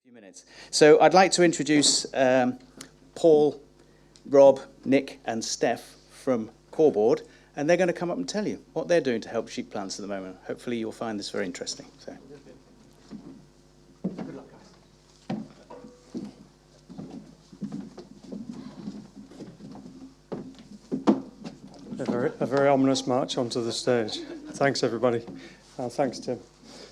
Few minutes. So I'd like to introduce Paul, Rob, Nick and Steph from Corrboard, and they're going to come up and tell you what they're doing to help sheep plants at the moment. Hopefully you'll find this very interesting. So. Good luck, guys. A very ominous march onto the stage. Thanks, everybody. Thanks, Tim.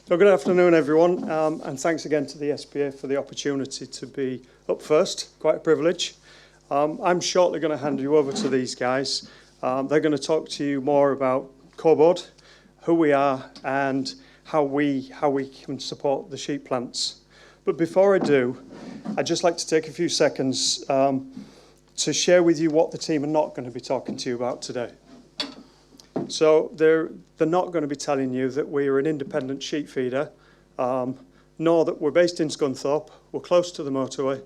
So good afternoon, everyone, and thanks again to the SPA for the opportunity to be up first. Quite a privilege. I'm shortly going to hand you over to these guys. They're going to talk to you more about Corrboard, who we are, and how we can support the sheep plants. But before I do, I'd just like to take a few seconds to share with you what the team are not going to be talking to you about today. So they're not going to be telling you that we're an independent sheep feeder, nor that we're based in Scunthorpe. We're close to the motorway.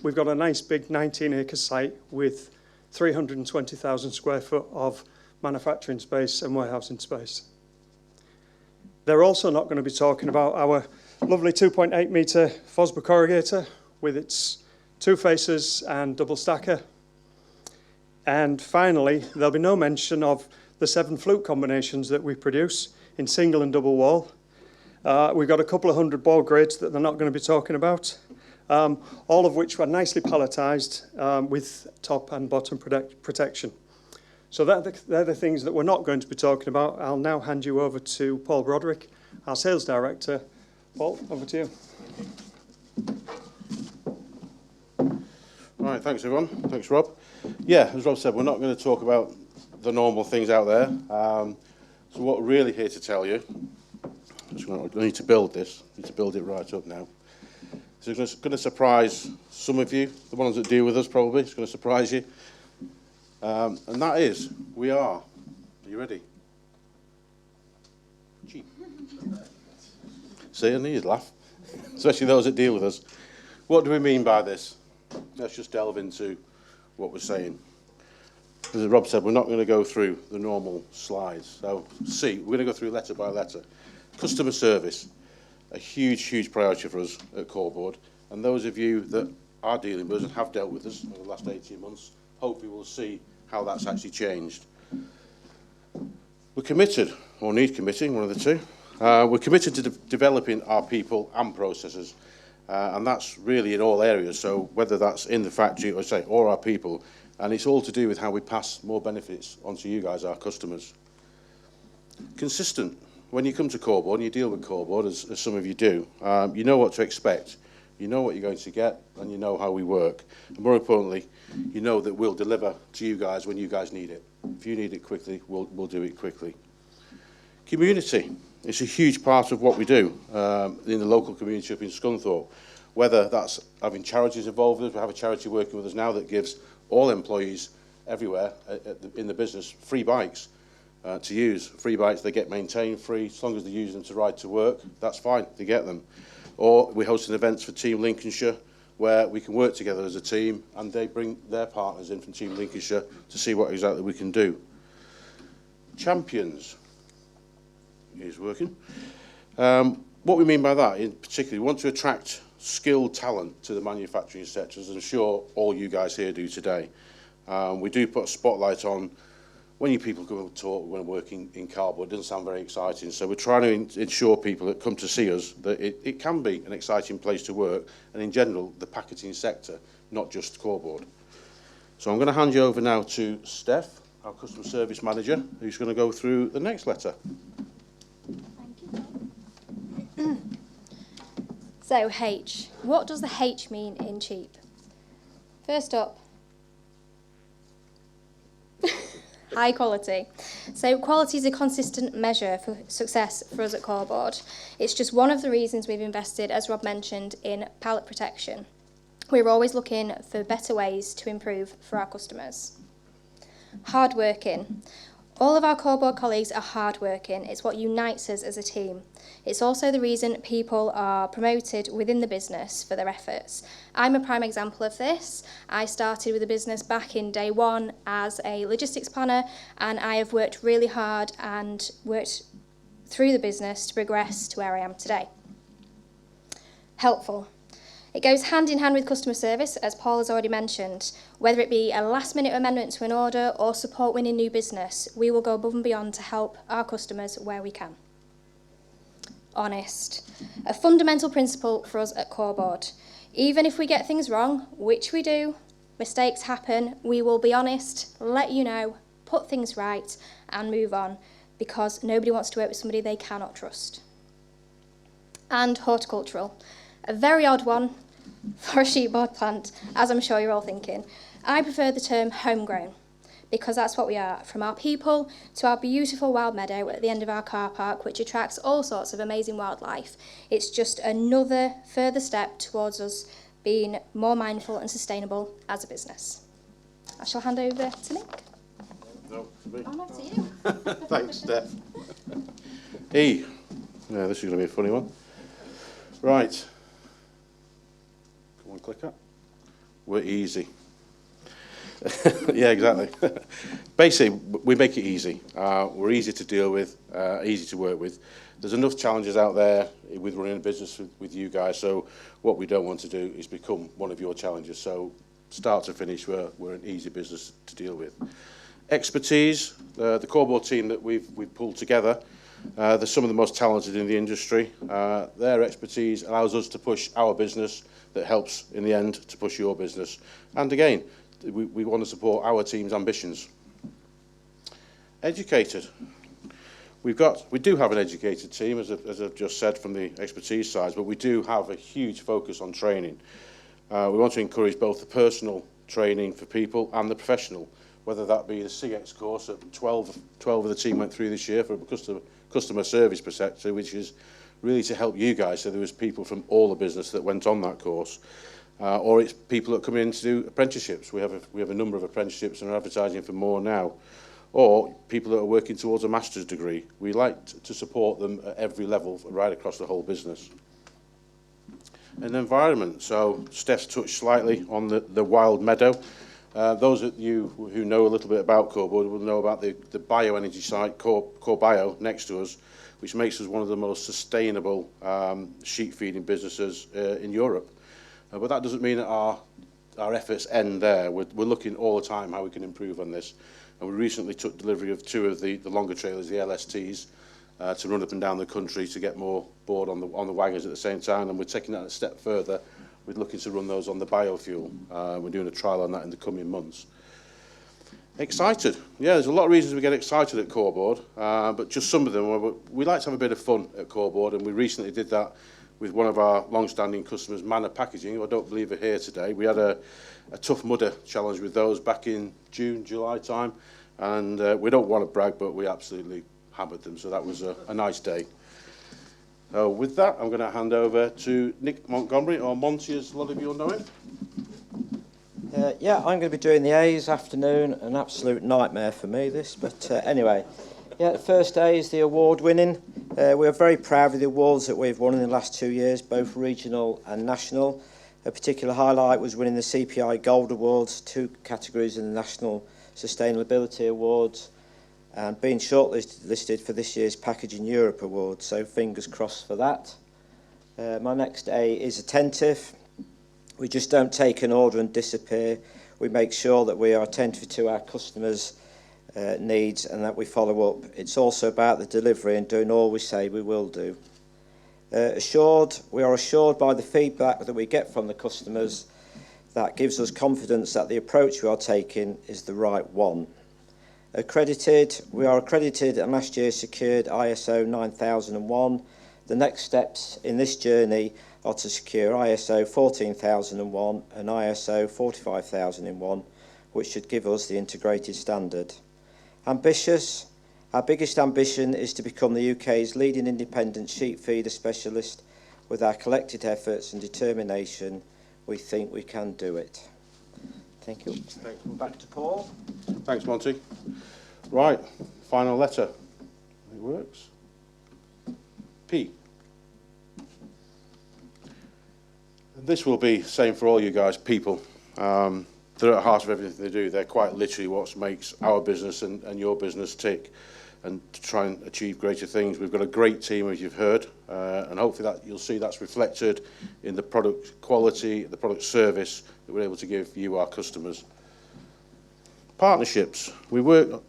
We've got a nice big 19-acre site with 320,000 square foot of manufacturing space and warehousing space. They're also not going to be talking about our lovely 2.8 metre Fosber corrugator with its two faces and double stacker. And finally, there'll be no mention of the 7 flute combinations that we produce in single and double wall. We've got a couple of 100 board grades that they're not going to be talking about, all of which were nicely palletised with top and bottom protection. So they're the things that we're not going to be talking about. I'll now hand you over to Paul Broderick, our sales director. Paul, over to you. All right, thanks everyone. Thanks, Rob. Yeah, as Rob said, we're not going to talk about the normal things out there. So what we're really here to tell you, I need to build this, need to build it right up now. So it's going to surprise some of you, the ones that deal with us probably, it's going to surprise you. And that is, we are you ready? Cheap. See, I knew you'd laugh, especially those that deal with us. What do we mean by this? Let's just delve into what we're saying. As Rob said, we're not going to go through the normal slides. So, we're going to go through letter by letter. Customer service, a huge priority for us at Corrboard. And those of you that are dealing with us and have dealt with us over the last 18 months, hopefully will see how that's actually changed. We're committed, or need committing, one of the two. We're committed to developing our people and processes. And that's really in all areas. So whether that's in the factory or our people, and it's all to do with how we pass more benefits onto you guys, our customers. Consistent. When you come to Corrboard and you deal with Corrboard, as some of you do, you know what to expect. You know what you're going to get, and you know how we work. And more importantly, you know that we'll deliver to you guys when you guys need it. If you need it quickly, we'll do it quickly. Community. It's a huge part of what we do in the local community up in Scunthorpe. Whether that's having charities involved with us, we have a charity working with us now that gives all employees everywhere in the business free bikes to use. Free bikes, they get maintained free, as long as they use them to ride to work, that's fine, they get them. Or we're hosting events for Team Lincolnshire where we can work together as a team and they bring their partners in from Team Lincolnshire to see what exactly we can do. Champions. Is working. What we mean by that, in particular, we want to attract skilled talent to the manufacturing sector, as I'm sure all you guys here do today. We do put a spotlight on when you people go and talk when working in cardboard. It doesn't sound very exciting, so we're trying to ensure people that come to see us that it can be an exciting place to work, and in general, the packaging sector, not just Corrboard. So I'm going to hand you over now to Steph, our customer service manager, who's going to go through the next letter. So H. What does the H mean in cheap? First up, high quality. So quality is a consistent measure for success for us at Corrboard. It's just one of the reasons we've invested, as Rob mentioned, in pallet protection. We're always looking for better ways to improve for our customers. Hardworking. All of our Corrboard colleagues are hardworking. It's what unites us as a team. It's also the reason people are promoted within the business for their efforts. I'm a prime example of this. I started with the business back in day one as a logistics planner, and I have worked really hard and worked through the business to progress to where I am today. Helpful. It goes hand in hand with customer service, as Paul has already mentioned. Whether it be a last-minute amendment to an order or support winning new business, we will go above and beyond to help our customers where we can. Honest. A fundamental principle for us at Corrboard. Even if we get things wrong, which we do, mistakes happen, we will be honest, let you know, put things right and move on, because nobody wants to work with somebody they cannot trust. And horticultural. A very odd one for a sheepboard plant, as I'm sure you're all thinking. I prefer the term homegrown, because that's what we are, from our people to our beautiful wild meadow at the end of our car park, which attracts all sorts of amazing wildlife. It's just another further step towards us being more mindful and sustainable as a business. I shall hand over to Nick. No, to me. Oh, no, to you. Thanks, Steph. E. Yeah, this is going to be a funny one. Right. Come on, clicker. We're easy. Yeah, exactly. Basically, we make it easy. We're easy to deal with, easy to work with. There's enough challenges out there with running a business with you guys, so what we don't want to do is become one of your challenges. So start to finish, we're an easy business to deal with. Expertise, the Corrboard team that we've pulled together, they're some of the most talented in the industry. Their expertise allows us to push our business that helps in the end to push your business. And again, we want to support our team's ambitions. Educated. We do have an educated team, as I've just said, from the expertise side, but we do have a huge focus on training. We want to encourage both the personal training for people and the professional, whether that be the CX course that 12 of the team went through this year for a customer service perspective, which is really to help you guys. So there was people from all the business that went on that course. Or it's people that come in to do apprenticeships. We have a number of apprenticeships and are advertising for more now. Or people that are working towards a master's degree. We like to support them at every level, right across the whole business. And environment. So Steph's touched slightly on the wild meadow. Those of you who know a little bit about Corrboard will know about the bioenergy site, Corbio, next to us, which makes us one of the most sustainable sheep feeding businesses in Europe. But that doesn't mean that our efforts end there. We're looking all the time how we can improve on this. And we recently took delivery of 2 of the longer trailers, the LSTs, to run up and down the country to get more board on the wagons at the same time. And we're taking that a step further. We're looking to run those on the biofuel. We're doing a trial on that in the coming months. Excited. Yeah, there's a lot of reasons we get excited at Corrboard, but just some of them. We like to have a bit of fun at Corrboard, and we recently did that with one of our long-standing customers, Manor Packaging, who I don't believe are here today. We had a tough mudder challenge with those back in June, July time, and we don't want to brag, but we absolutely hammered them, so that was a nice day. So with that, I'm going to hand over to Nick Montgomery, or Monty, as a lot of you will know him. Yeah, I'm going to be doing the A's afternoon, an absolute nightmare for me, this, but anyway. Yeah, the first A is the award winning. We're very proud of the awards that we've won in the last 2 years, both regional and national. A particular highlight was winning the CPI Gold Awards, 2 categories in the National Sustainability Awards, and being shortlisted for this year's Packaging Europe Awards, so fingers crossed for that. My next A is attentive. We just don't take an order and disappear. We make sure that we are attentive to our customers' needs and that we follow up. It's also about the delivery and doing all we say we will do. Assured, we are assured by the feedback that we get from the customers that gives us confidence that the approach we are taking is the right one. Accredited, we are accredited and last year secured ISO 9001. The next steps in this journey are to secure ISO 14001 and ISO 45001, which should give us the integrated standard. Ambitious, our biggest ambition is to become the UK's leading independent sheep feeder specialist. With our collected efforts and determination, we think we can do it. Thank you. Thanks. Back to Paul. Thanks, Monty. Right, final letter. It works. P. This will be the same for all you guys, people. They're at the heart of everything they do. They're quite literally what makes our business and your business tick and to try and achieve greater things. We've got a great team, as you've heard. and hopefully that you'll see that's reflected in the product quality, the product service that we're able to give you, our customers. Partnerships. We work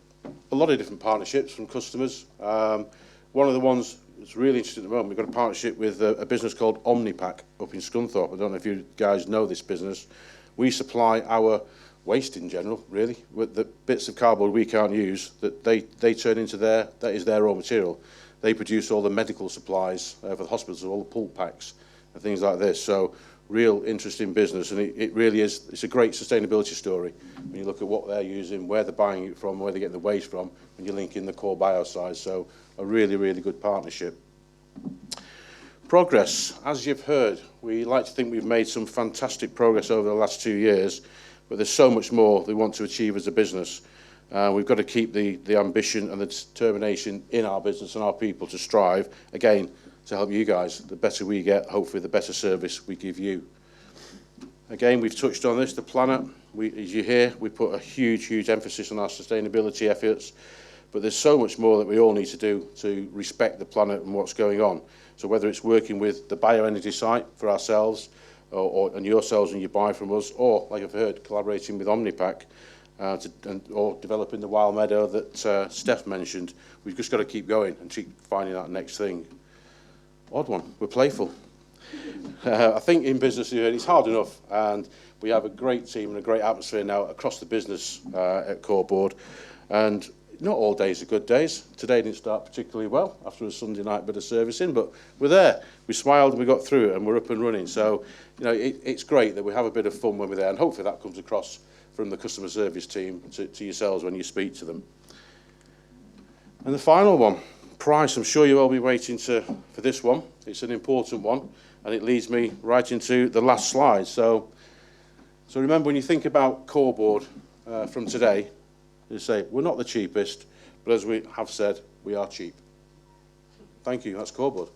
a lot of different partnerships from customers. One of the ones that's really interesting at the moment, we've got a partnership with a business called Omnipack up in Scunthorpe. I don't know if you guys know this business. We supply our waste in general, really, with the bits of cardboard we can't use, that they turn into that is their raw material. They produce all the medical supplies for the hospitals, all the pull packs and things like this. So real interesting business, and it really is, it's a great sustainability story when you look at what they're using, where they're buying it from, where they're getting the waste from, when you link in the core bio side. So a really, really good partnership. Progress, as you've heard, we like to think we've made some fantastic progress over the last 2 years, but there's so much more we want to achieve as a business. We've got to keep the ambition and the determination in our business and our people to strive, again, to help you guys. The better we get, hopefully the better service we give you. Again, we've touched on this, the planet. As you hear, we put a huge, huge emphasis on our sustainability efforts, but there's so much more that we all need to do to respect the planet and what's going on. So whether it's working with the bioenergy site for ourselves, and yourselves when you buy from us, or, like I've heard, collaborating with Omnipack, or developing the wild meadow that Steph mentioned, we've just got to keep going and keep finding that next thing. Odd one, we're playful. I think in business it's hard enough, and we have a great team and a great atmosphere now across the business at Corrboard, and not all days are good days. Today didn't start particularly well after a Sunday night bit of servicing, but we're there. We smiled and we got through it, and we're up and running. So, you know, it's great that we have a bit of fun when we're there, and hopefully that comes across from the customer service team to yourselves when you speak to them. And the final one, price. I'm sure you'll all be waiting for this one. It's an important one, and it leads me right into the last slide. So remember, when you think about Corrboard from today, you say, we're not the cheapest, but as we have said, we are cheap. Thank you, that's Corrboard.